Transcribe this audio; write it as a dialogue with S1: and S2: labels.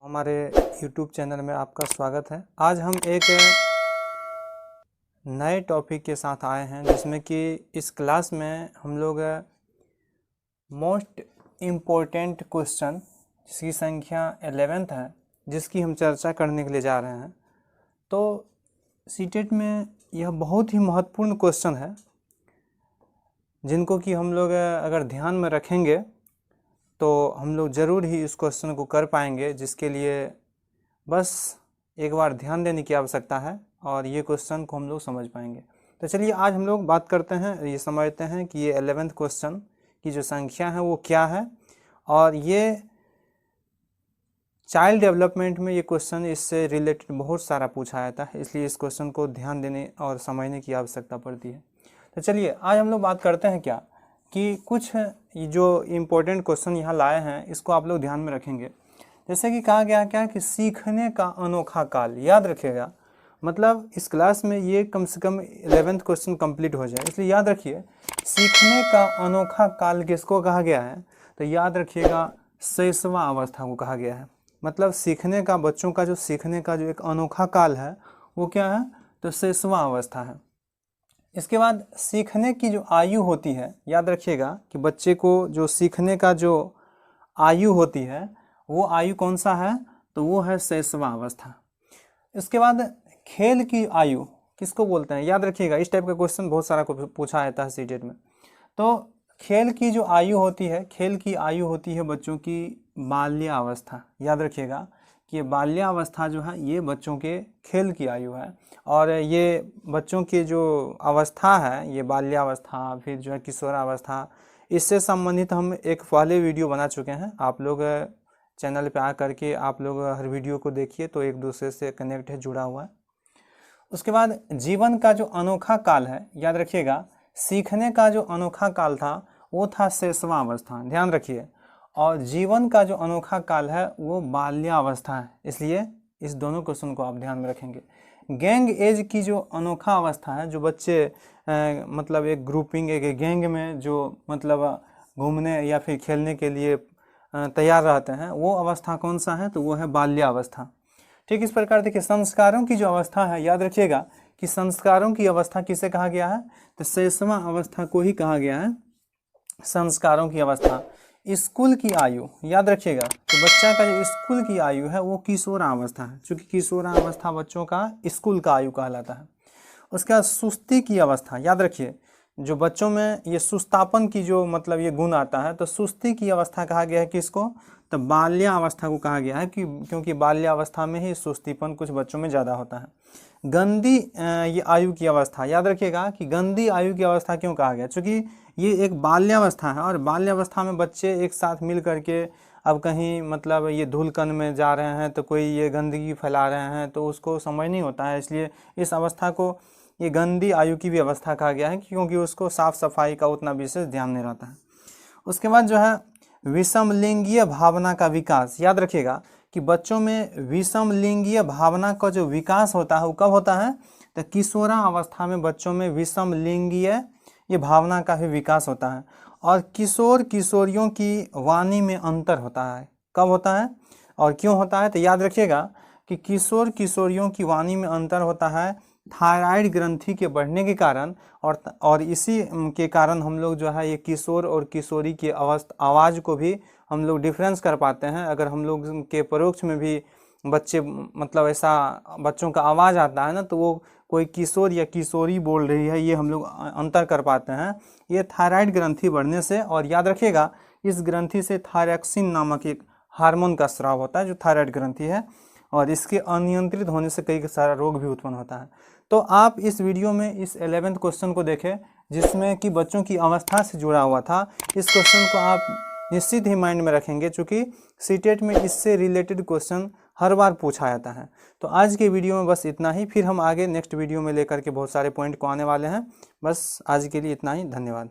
S1: हमारे YouTube channel में आपका स्वागत है। आज हम एक नए टॉपिक के साथ आए हैं जिसमें कि इस क्लास में हम लोग मोस्ट इम्पोर्टेंट क्वेश्चन जिसकी संख्या 11th है, जिसकी हम चर्चा करने के लिए जा रहे हैं। तो सीटेट में यह बहुत ही महत्वपूर्ण क्वेश्चन है जिनको कि हम लोग अगर ध्यान में रखेंगे तो हम लोग ज़रूर ही इस क्वेश्चन को कर पाएंगे, जिसके लिए बस एक बार ध्यान देने की आवश्यकता है और ये क्वेश्चन को हम लोग समझ पाएंगे। तो चलिए आज हम लोग बात करते हैं, ये समझते हैं कि ये 11th क्वेश्चन की जो संख्या है वो क्या है। और ये चाइल्ड डेवलपमेंट में ये क्वेश्चन इससे रिलेटेड बहुत सारा पूछा जाता है, इसलिए इस क्वेश्चन को ध्यान देने और समझने की आवश्यकता पड़ती है। तो चलिए आज हम लोग बात करते हैं क्या कि कुछ जो इम्पोर्टेंट क्वेश्चन यहाँ लाए हैं इसको आप लोग ध्यान में रखेंगे। जैसे कि कहा गया क्या कि सीखने का अनोखा काल, याद रखिएगा। मतलब इस क्लास में ये कम से कम 11th क्वेश्चन कंप्लीट हो जाए, इसलिए याद रखिए सीखने का अनोखा काल किसको कहा गया है। तो याद रखिएगा शैशवा अवस्था को कहा गया है। मतलब सीखने का, बच्चों का जो सीखने का जो एक अनोखा काल है वो क्या है, तो शैशवा अवस्था है। इसके बाद सीखने की जो आयु होती है, याद रखिएगा कि बच्चे को जो सीखने का जो आयु होती है वो आयु कौन सा है, तो वो है शैशवा अवस्था। इसके बाद खेल की आयु किसको बोलते हैं, याद रखिएगा इस टाइप का क्वेश्चन बहुत सारा पूछा जाता है सीटेट में। तो खेल की जो आयु होती है, खेल की आयु होती है बच्चों की बाल्यावस्था। याद रखिएगा कि ये बाल्यावस्था जो है ये बच्चों के खेल की आयु है। और ये बच्चों की जो अवस्था है, ये बाल्यावस्था, फिर जो है किशोरावस्था, इससे संबंधित हम एक पहले वीडियो बना चुके हैं। आप लोग चैनल पे आ करके आप लोग हर वीडियो को देखिए तो एक दूसरे से कनेक्ट है, जुड़ा हुआ है। उसके बाद जीवन का जो अनोखा काल है, याद रखिएगा सीखने का जो अनोखा काल था वो था शैशवा अवस्था, ध्यान रखिए। और जीवन का जो अनोखा काल है वो बाल्यावस्था है, इसलिए इस दोनों क्वेश्चन को आप ध्यान में रखेंगे। गैंग एज की जो अनोखा अवस्था है, जो बच्चे मतलब एक ग्रुपिंग, एक गैंग में जो मतलब घूमने या फिर खेलने के लिए तैयार रहते हैं, वो अवस्था कौन सा है, तो वो है बाल्यावस्था। ठीक इस प्रकार देखिए संस्कारों की जो अवस्था है, याद रखिएगा कि संस्कारों की अवस्था किसे कहा गया है, तो शैशवा अवस्था को ही कहा गया है संस्कारों की अवस्था। स्कूल की आयु, याद रखिएगा कि बच्चा का जो स्कूल की आयु है वो किशोरावस्था है, क्योंकि किशोरावस्था बच्चों का स्कूल का आयु कहलाता है। उसके बाद सुस्ती की अवस्था, याद रखिए जो बच्चों में ये सुस्तापन की जो मतलब ये गुण आता है, तो सुस्ती की अवस्था कहा गया है किसको, तो बाल्यावस्था को कहा गया है कि क्योंकि बाल्यावस्था में ही सुस्तीपन कुछ बच्चों में ज़्यादा होता है। गंदी ये आयु की अवस्था, याद रखिएगा कि गंदी आयु की अवस्था क्यों कहा गया, क्योंकि ये एक बाल्यावस्था है और बाल्यावस्था में बच्चे एक साथ मिल करके अब कहीं मतलब ये धूलकण में जा रहे हैं तो कोई ये गंदगी फैला रहे हैं तो उसको समझ नहीं होता है, इसलिए इस अवस्था को ये गंदी आयु की भी अवस्था कहा गया है, क्योंकि उसको साफ सफाई का उतना विशेष ध्यान नहीं रहता है। उसके बाद जो है विषमलिंगीय भावना का विकास, याद रखिएगा कि बच्चों में विषमलिंगीय भावना का जो विकास होता है वो कब होता है, तो किशोरा अवस्था में बच्चों में विषमलिंगीय ये भावना का भी विकास होता है। और किशोर किशोरियों की वाणी में अंतर होता है, कब होता है और क्यों होता है, तो याद रखिएगा कि किशोर किशोरियों की वाणी में अंतर होता है थायराइड ग्रंथि के बढ़ने के कारण, और इसी के कारण हम लोग जो है ये किशोर और किशोरी की आवाज़ को भी हम लोग डिफरेंस कर पाते हैं। अगर हम लोग के परोक्ष में भी बच्चे मतलब ऐसा बच्चों का आवाज़ आता है ना, तो वो कोई किशोर या किशोरी बोल रही है, ये हम लोग अंतर कर पाते हैं, ये थायराइड ग्रंथि बढ़ने से। और याद रखिएगा इस ग्रंथि से थायरॉक्सिन नामक एक हार्मोन का स्राव होता है जो थायराइड ग्रंथि है, और इसके अनियंत्रित होने से कई सारा रोग भी उत्पन्न होता है। तो आप इस वीडियो में इस 11th क्वेश्चन को देखें जिसमें कि बच्चों की अवस्था से जुड़ा हुआ था। इस क्वेश्चन को आप निश्चित ही माइंड में रखेंगे, चूँकि सीटेट में इससे रिलेटेड क्वेश्चन हर बार पूछा जाता है। तो आज के वीडियो में बस इतना ही, फिर हम आगे नेक्स्ट वीडियो में लेकर के बहुत सारे पॉइंट को आने वाले हैं। बस आज के लिए इतना ही, धन्यवाद।